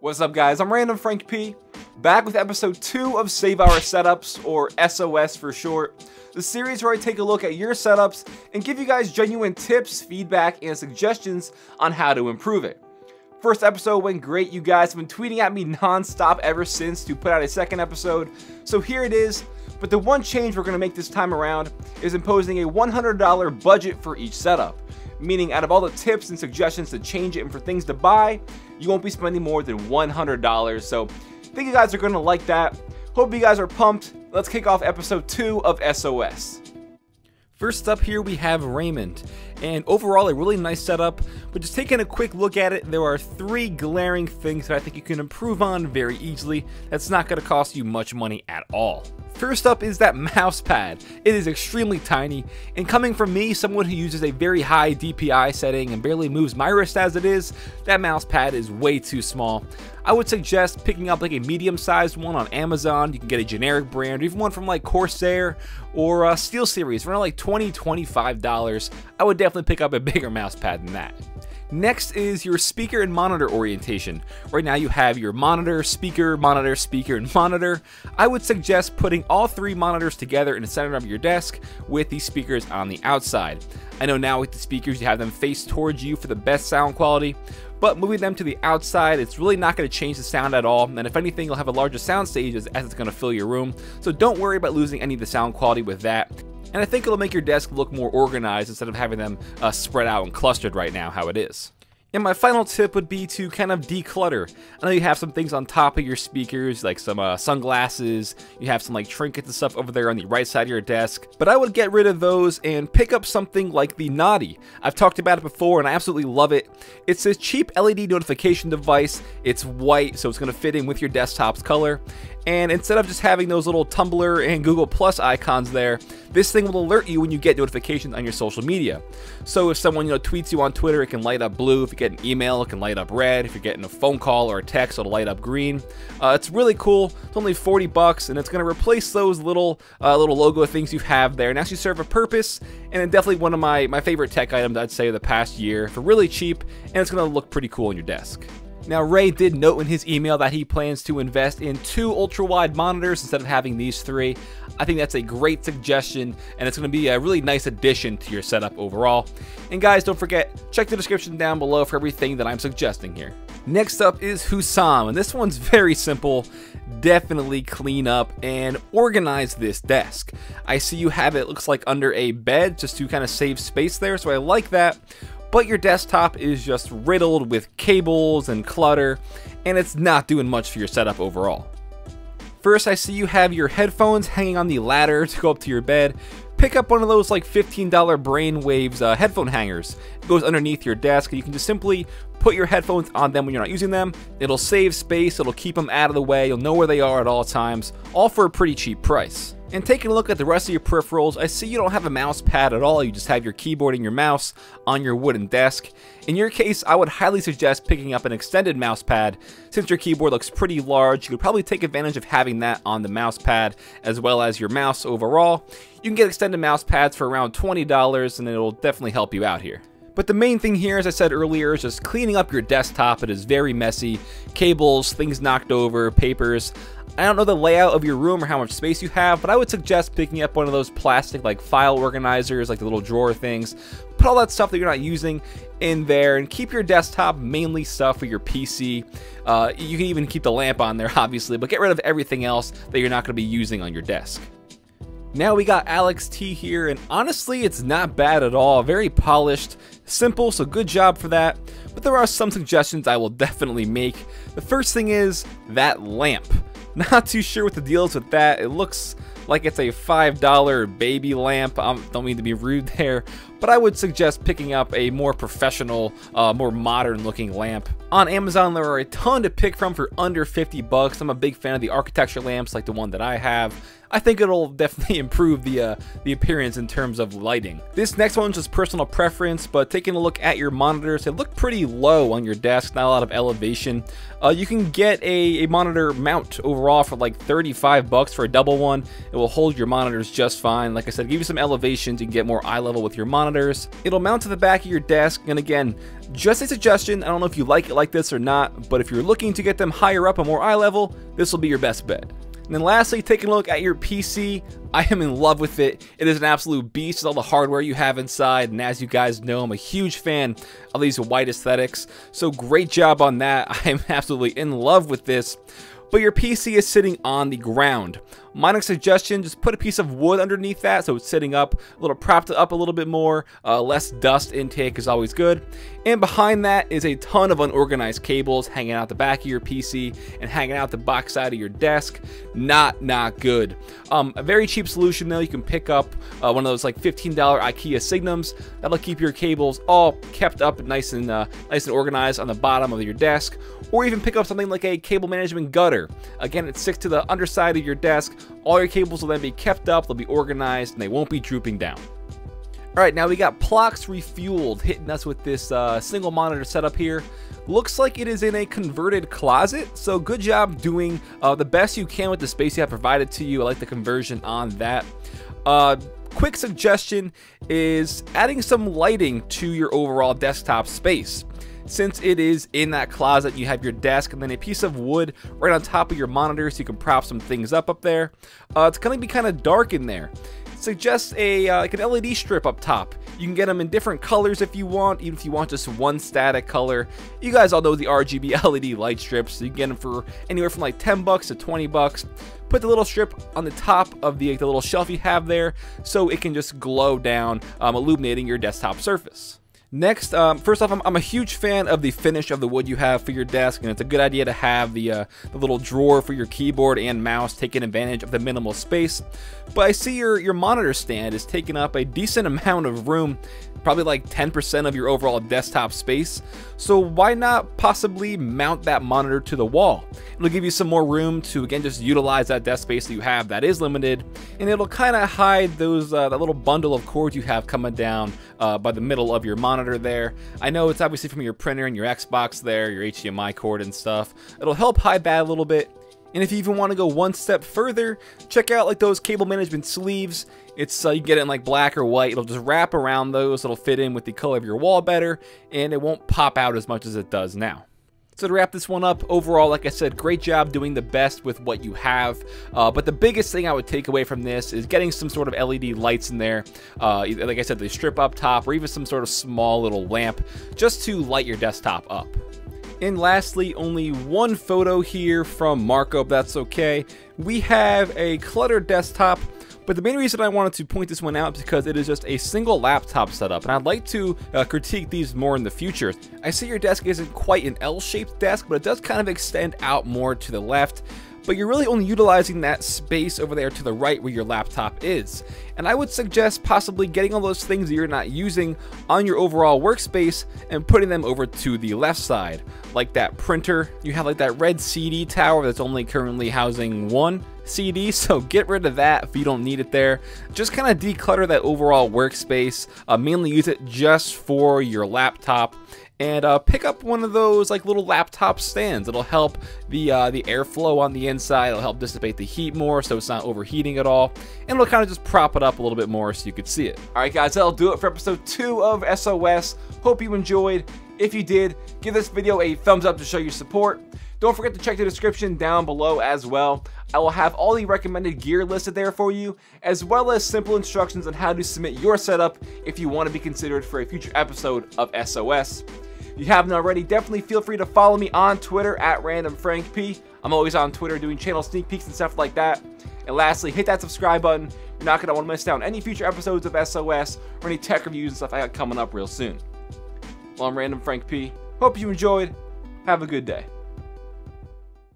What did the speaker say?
What's up guys, I'm randomfrankp, back with episode 2 of Save Our Setups, or SOS for short. The series where I take a look at your setups and give you guys genuine tips, feedback, and suggestions on how to improve it. First episode went great, you guys have been tweeting at me non-stop ever since to put out a second episode, so here it is. But the one change we're going to make this time around is imposing a $100 budget for each setup. Meaning out of all the tips and suggestions to change it and for things to buy, you won't be spending more than $100. So I think you guys are going to like that. Hope you guys are pumped. Let's kick off episode 2 of SOS. First up here we have Raymond, and overall a really nice setup, but just taking a quick look at it, there are 3 glaring things that I think you can improve on very easily that's not going to cost you much money at all. First up is that mouse pad. It is extremely tiny, and coming from me, someone who uses a very high DPI setting and barely moves my wrist as it is, that mouse pad is way too small. I would suggest picking up like a medium-sized one on Amazon. You can get a generic brand, or even one from like Corsair or SteelSeries for around like $20–25. I would definitely pick up a bigger mouse pad than that. Next is your speaker and monitor orientation. Right now you have your monitor, speaker, and monitor. I would suggest putting all 3 monitors together in the center of your desk with the speakers on the outside. I know now with the speakers you have them face towards you for the best sound quality, but moving them to the outside, it's really not going to change the sound at all, and if anything you'll have a larger sound stage as it's going to fill your room, so don't worry about losing any of the sound quality with that. And I think it'll make your desk look more organized instead of having them spread out and clustered right now how it is. And my final tip would be to kind of declutter. I know you have some things on top of your speakers, like some sunglasses, you have some like trinkets and stuff over there on the right side of your desk, but I would get rid of those and pick up something like the Naughty. I've talked about it before and I absolutely love it. It's a cheap LED notification device. It's white, so it's going to fit in with your desktop's color. And instead of just having those little Tumblr and Google Plus icons there, this thing will alert you when you get notifications on your social media. So if someone tweets you on Twitter, it can light up blue. If you get an email, it can light up red. If you're getting a phone call or a text, it'll light up green. It's really cool. It's only $40, and it's going to replace those little logo things you have there and actually serve a purpose. And it's definitely one of my favorite tech items I'd say of the past year for really cheap, and it's going to look pretty cool on your desk. Now, Ray did note in his email that he plans to invest in 2 ultra-wide monitors instead of having these 3. I think that's a great suggestion, and it's going to be a really nice addition to your setup overall. And guys, don't forget, check the description down below for everything that I'm suggesting here. Next up is Hussam, and this one's very simple. Definitely clean up and organize this desk. I see you have it, looks like under a bed, just to kind of save space there, so I like that. But your desktop is just riddled with cables and clutter, and it's not doing much for your setup overall. First, I see you have your headphones hanging on the ladder to go up to your bed. Pick up one of those like $15 Brainwaves headphone hangers. It goes underneath your desk, and you can just simply put your headphones on them when you're not using them. It'll save space, it'll keep them out of the way, you'll know where they are at all times, all for a pretty cheap price. And taking a look at the rest of your peripherals, I see you don't have a mouse pad at all, you just have your keyboard and your mouse on your wooden desk. In your case, I would highly suggest picking up an extended mouse pad. Since your keyboard looks pretty large, you could probably take advantage of having that on the mouse pad as well as your mouse overall. You can get extended mouse pads for around $20 and it'll definitely help you out here. But the main thing here, as I said earlier, is just cleaning up your desktop. It is very messy. Cables, things knocked over, papers. I don't know the layout of your room or how much space you have, but I would suggest picking up one of those plastic like file organizers, like the little drawer things. Put all that stuff that you're not using in there and keep your desktop mainly stuff for your PC. You can even keep the lamp on there, obviously, but get rid of everything else that you're not going to be using on your desk. Now we got Alex T here, and honestly it's not bad at all. Very polished, simple, so good job for that. But there are some suggestions I will definitely make. The first thing is that lamp. Not too sure what the deal is with that. It looks like it's a $5 baby lamp. Don't mean to be rude there, but I would suggest picking up a more professional, more modern looking lamp. On Amazon there are a ton to pick from for under $50. I'm a big fan of the architecture lamps like the one that I have. I think it'll definitely improve the appearance in terms of lighting. This next one's just personal preference, but taking a look at your monitors, they look pretty low on your desk, not a lot of elevation. You can get a monitor mount overall for like 35 bucks for a double one. It will hold your monitors just fine. Like I said, give you some elevations, you can get more eye level with your monitors. It'll mount to the back of your desk, and again, just a suggestion. I don't know if you like it like this or not, but if you're looking to get them higher up and more eye level, this will be your best bet. And then lastly, taking a look at your PC, I am in love with it. It is an absolute beast with all the hardware you have inside, and as you guys know, I'm a huge fan of these white aesthetics, so great job on that. I am absolutely in love with this. But your PC is sitting on the ground. Minor suggestion, just put a piece of wood underneath that so it's sitting up, a little propped up a little bit more, less dust intake is always good. And behind that is a ton of unorganized cables hanging out the back of your PC and hanging out the back side of your desk. Not good. A very cheap solution though, you can pick up one of those like $15 IKEA Signums. That'll keep your cables all kept up nice and organized on the bottom of your desk. Or even pick up something like a cable management gutter. Again, it sticks to the underside of your desk. All your cables will then be kept up, they'll be organized, and they won't be drooping down. Alright, now we got Plox Refueled hitting us with this single monitor setup here. Looks like it is in a converted closet, so good job doing the best you can with the space you have provided to you. I like the conversion on that. Quick suggestion is adding some lighting to your overall desktop space. Since it is in that closet, you have your desk and then a piece of wood right on top of your monitor so you can prop some things up there. It's going to be kind of dark in there. Suggest like an LED strip up top. You can get them in different colors if you want, even if you want just one static color. You guys all know the RGB LED light strips, so you can get them for anywhere from like 10 bucks to 20 bucks. Put the little strip on the top of the little shelf you have there so it can just glow down, illuminating your desktop surface. Next, first off, I'm a huge fan of the finish of the wood you have for your desk, and it's a good idea to have the little drawer for your keyboard and mouse, taking advantage of the minimal space. But I see your monitor stand is taking up a decent amount of room, probably like 10% of your overall desktop space. So why not possibly mount that monitor to the wall? It'll give you some more room to, again, just utilize that desk space that you have that is limited, and it'll kind of hide those that little bundle of cords you have coming down by the middle of your monitor there. I know it's obviously from your printer and your Xbox there, your HDMI cord and stuff. It'll help hide that a little bit. And if you even want to go one step further, check out like those cable management sleeves. It's you can get it in like black or white. It'll just wrap around those. It'll fit in with the color of your wall better, and it won't pop out as much as it does now. So to wrap this one up, overall, like I said, great job doing the best with what you have. But the biggest thing I would take away from this is getting some sort of LED lights in there. Like I said, the strip up top, or even some sort of small little lamp, just to light your desktop up. And lastly, only one photo here from Marco, if that's okay. We have a cluttered desktop, but the main reason I wanted to point this one out is because it is just a single laptop setup, and I'd like to critique these more in the future. I see your desk isn't quite an L-shaped desk, but it does kind of extend out more to the left. But you're really only utilizing that space over there to the right where your laptop is. And I would suggest possibly getting all those things that you're not using on your overall workspace and putting them over to the left side. Like that printer, you have like that red CD tower that's only currently housing one CD, so get rid of that if you don't need it there. Just kind of declutter that overall workspace, mainly use it just for your laptop. And pick up one of those like little laptop stands. It'll help the airflow on the inside. It'll help dissipate the heat more so it's not overheating at all. And it'll kind of just prop it up a little bit more so you could see it. Alright guys, that'll do it for episode 2 of SOS. Hope you enjoyed. If you did, give this video a thumbs up to show your support. Don't forget to check the description down below as well. I will have all the recommended gear listed there for you, as well as simple instructions on how to submit your setup if you want to be considered for a future episode of SOS. If you haven't already, definitely feel free to follow me on Twitter at randomfrankp. I'm always on Twitter doing channel sneak peeks and stuff like that. And lastly, hit that subscribe button. You're not going to want to miss out on any future episodes of SOS or any tech reviews and stuff I got coming up real soon. Well, I'm randomfrankp. Hope you enjoyed. Have a good day.